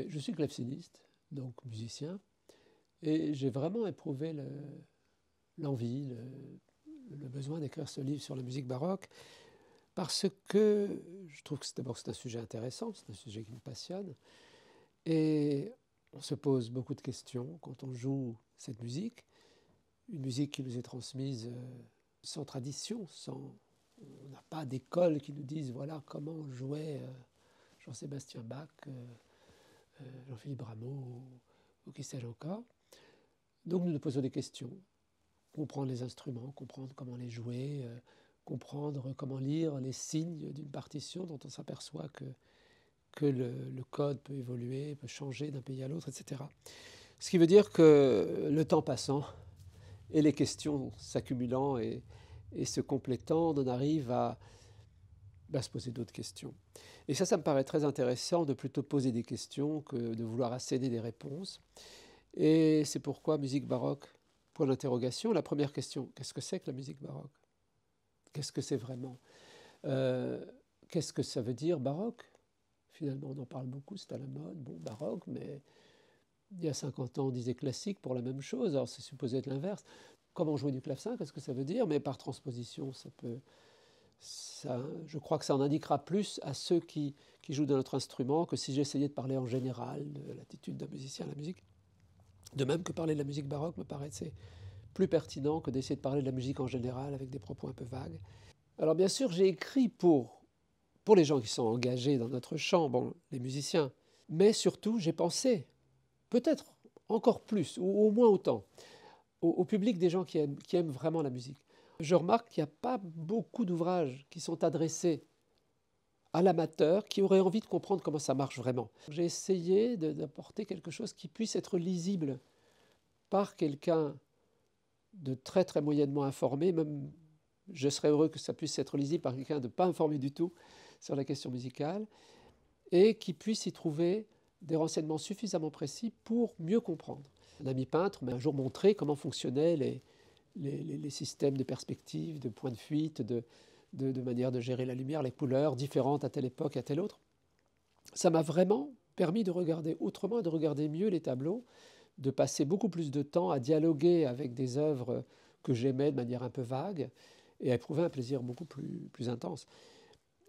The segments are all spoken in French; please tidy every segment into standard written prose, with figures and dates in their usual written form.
je suis claveciniste, donc musicien, et j'ai vraiment éprouvé l'envie, le besoin d'écrire ce livre sur la musique baroque, parce que je trouve que d'abord c'est un sujet intéressant, c'est un sujet qui me passionne, et on se pose beaucoup de questions quand on joue cette musique, une musique qui nous est transmise sans tradition, on n'a pas d'école qui nous dise voilà comment on jouait Jean-Sébastien Bach, Jean-Philippe Rameau ou qui sais-je encore. Donc nous nous posons des questions, comprendre les instruments, comprendre comment les jouer, comprendre comment lire les signes d'une partition dont on s'aperçoit que le code peut évoluer, peut changer d'un pays à l'autre, etc. Ce qui veut dire que le temps passant et les questions s'accumulant et se complétant, on en arrive à se poser d'autres questions. Et ça me paraît très intéressant de plutôt poser des questions que de vouloir asséner des réponses. Et c'est pourquoi musique baroque, point d'interrogation. La première question, qu'est-ce que c'est que la musique baroque? Qu'est-ce que c'est vraiment? Qu'est-ce que ça veut dire baroque? Finalement, on en parle beaucoup, c'est à la mode. Bon, baroque, mais il y a 50 ans, on disait classique pour la même chose. Alors, c'est supposé être l'inverse. Comment jouer du clavecin? Qu'est-ce que ça veut dire? Mais par transposition, je crois que ça en indiquera plus à ceux qui jouent de notre instrument que si j'essayais de parler en général de l'attitude d'un musicien à la musique. De même que parler de la musique baroque me paraissait plus pertinent que d'essayer de parler de la musique en général avec des propos un peu vagues. Alors bien sûr, j'ai écrit pour les gens qui sont engagés dans notre chant, bon, les musiciens, mais surtout j'ai pensé, peut-être encore plus, ou au moins autant, au public des gens qui aiment vraiment la musique. Je remarque qu'il n'y a pas beaucoup d'ouvrages qui sont adressés à l'amateur qui aurait envie de comprendre comment ça marche vraiment. J'ai essayé d'apporter quelque chose qui puisse être lisible par quelqu'un de très très moyennement informé, même je serais heureux que ça puisse être lisible par quelqu'un de pas informé du tout sur la question musicale, et qui puisse y trouver des renseignements suffisamment précis pour mieux comprendre. Un ami peintre m'a un jour montré comment fonctionnaient les systèmes de perspective, de points de fuite, de manière de gérer la lumière, les couleurs différentes à telle époque, à telle autre. Ça m'a vraiment permis de regarder autrement, de regarder mieux les tableaux, de passer beaucoup plus de temps à dialoguer avec des œuvres que j'aimais de manière un peu vague et à éprouver un plaisir beaucoup plus intense.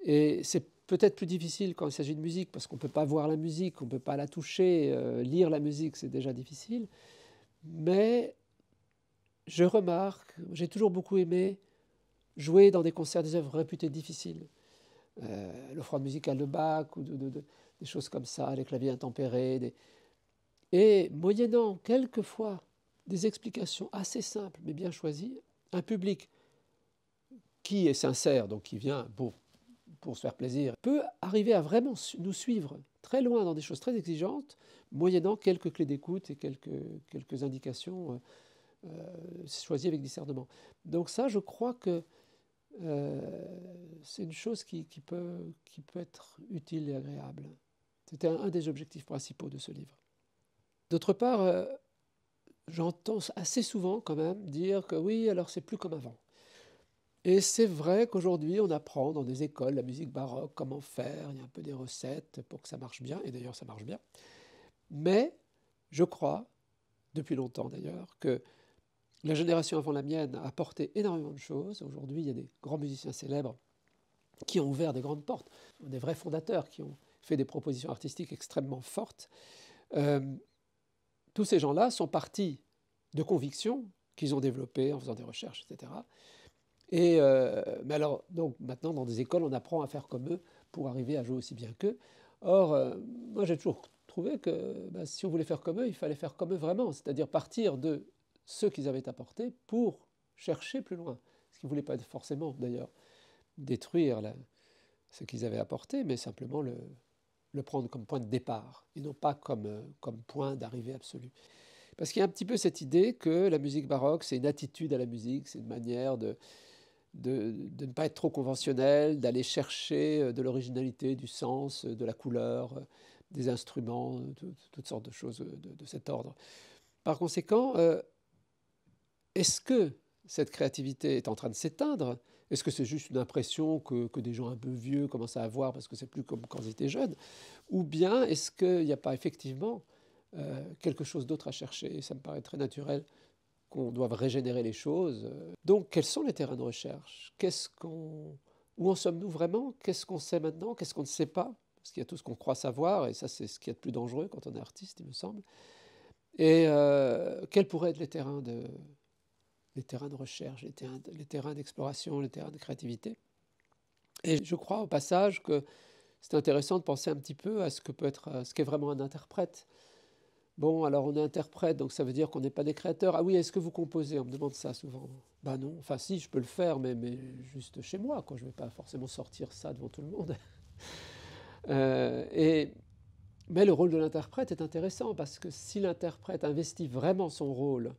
Et c'est peut-être plus difficile quand il s'agit de musique parce qu'on ne peut pas voir la musique, on ne peut pas la toucher, lire la musique, c'est déjà difficile. Mais je remarque, j'ai toujours beaucoup aimé jouer dans des concerts des œuvres réputées difficiles. L'offrande musicale de Bach ou des choses comme ça, les claviers intempérés. Et moyennant quelquefois des explications assez simples mais bien choisies, un public qui est sincère, donc qui vient pour se faire plaisir, peut arriver à vraiment nous suivre très loin dans des choses très exigeantes, moyennant quelques clés d'écoute et quelques indications choisies avec discernement. Donc ça, je crois que c'est une chose qui peut être utile et agréable. C'était un des objectifs principaux de ce livre. D'autre part, j'entends assez souvent quand même dire que oui, alors c'est plus comme avant. Et c'est vrai qu'aujourd'hui, on apprend dans des écoles la musique baroque, comment faire, il y a un peu des recettes pour que ça marche bien, et d'ailleurs ça marche bien. Mais je crois, depuis longtemps d'ailleurs, que la génération avant la mienne a apporté énormément de choses. Aujourd'hui, il y a des grands musiciens célèbres qui ont ouvert des grandes portes, des vrais fondateurs qui ont fait des propositions artistiques extrêmement fortes. Tous ces gens-là sont partis de convictions qu'ils ont développées en faisant des recherches, etc. Mais alors, donc maintenant, dans des écoles, on apprend à faire comme eux pour arriver à jouer aussi bien qu'eux. Or, moi, j'ai toujours trouvé que si on voulait faire comme eux, il fallait faire comme eux vraiment, c'est-à-dire partir de ce qu'ils avaient apporté pour chercher plus loin. Ce qui ne voulait pas forcément, d'ailleurs, détruire ce qu'ils avaient apporté, mais simplement le prendre comme point de départ, et non pas comme point d'arrivée absolue. Parce qu'il y a un petit peu cette idée que la musique baroque, c'est une attitude à la musique, c'est une manière de ne pas être trop conventionnel, d'aller chercher de l'originalité, du sens, de la couleur, des instruments, toutes sortes de choses de cet ordre. Par conséquent, est-ce que cette créativité est en train de s'éteindre? Est-ce que c'est juste une impression que des gens un peu vieux commencent à avoir parce que c'est plus comme quand ils étaient jeunes? Ou bien est-ce qu'il n'y a pas effectivement quelque chose d'autre à chercher? Et ça me paraît très naturel qu'on doive régénérer les choses. Donc, quels sont les terrains de recherche? Où en sommes-nous vraiment? Qu'est-ce qu'on sait maintenant? Qu'est-ce qu'on ne sait pas? Parce qu'il y a tout ce qu'on croit savoir, et ça, c'est ce qu'il y a de plus dangereux quand on est artiste, il me semble. Et quels pourraient être les terrains de recherche, les terrains d'exploration, les terrains de créativité? Et je crois au passage que c'est intéressant de penser un petit peu à ce que peut être, ce qu'est vraiment un interprète. Bon, alors on est interprète, donc ça veut dire qu'on n'est pas des créateurs. Ah oui, est-ce que vous composez? On me demande ça souvent. Ben non, enfin si, je peux le faire, mais juste chez moi, quoi. Je ne vais pas forcément sortir ça devant tout le monde. Mais le rôle de l'interprète est intéressant, parce que si l'interprète investit vraiment son rôle,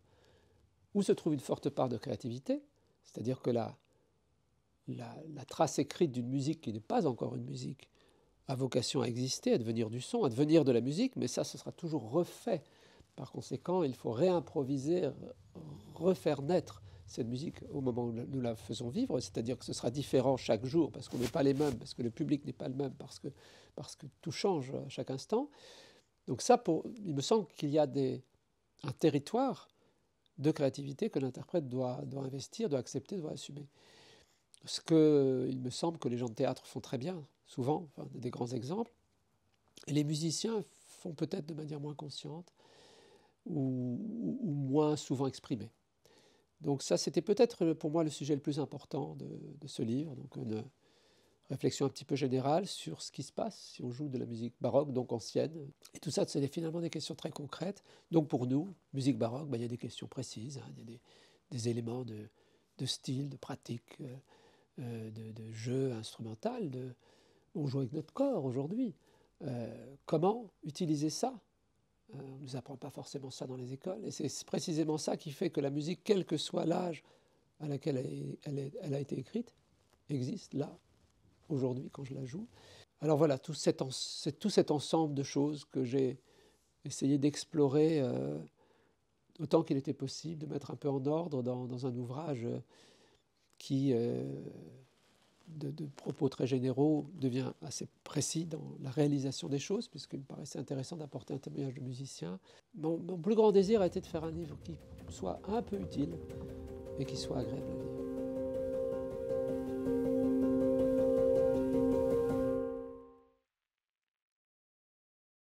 où se trouve une forte part de créativité, c'est-à-dire que la trace écrite d'une musique qui n'est pas encore une musique a vocation à exister, à devenir du son, à devenir de la musique, mais ça, ce sera toujours refait. Par conséquent, il faut réimproviser, refaire naître cette musique au moment où nous la faisons vivre, c'est-à-dire que ce sera différent chaque jour, parce qu'on n'est pas les mêmes, parce que le public n'est pas le même, parce que tout change à chaque instant. Donc ça, il me semble qu'il y a un territoire de créativité que l'interprète doit investir, doit accepter, doit assumer. Ce que, il me semble que les gens de théâtre font très bien, souvent, enfin, des grands exemples. Et les musiciens font peut-être de manière moins consciente ou moins souvent exprimée. Donc ça, c'était peut-être pour moi le sujet le plus important de ce livre. Donc une réflexion un petit peu générale sur ce qui se passe si on joue de la musique baroque, donc ancienne. Et tout ça, c'est finalement des questions très concrètes. Donc pour nous, musique baroque, il y a des questions précises, hein, il y a des éléments de style, de pratique, de jeu instrumental. On joue avec notre corps aujourd'hui. Comment utiliser ça? On ne nous apprend pas forcément ça dans les écoles. Et c'est précisément ça qui fait que la musique, quel que soit l'âge à laquelle elle a été écrite, existe là, aujourd'hui, quand je la joue. Alors voilà, c'est tout cet ensemble de choses que j'ai essayé d'explorer autant qu'il était possible, de mettre un peu en ordre dans un ouvrage qui, de propos très généraux, devient assez précis dans la réalisation des choses, puisqu'il me paraissait intéressant d'apporter un témoignage de musicien. Mon plus grand désir a été de faire un livre qui soit un peu utile et qui soit agréable à lire.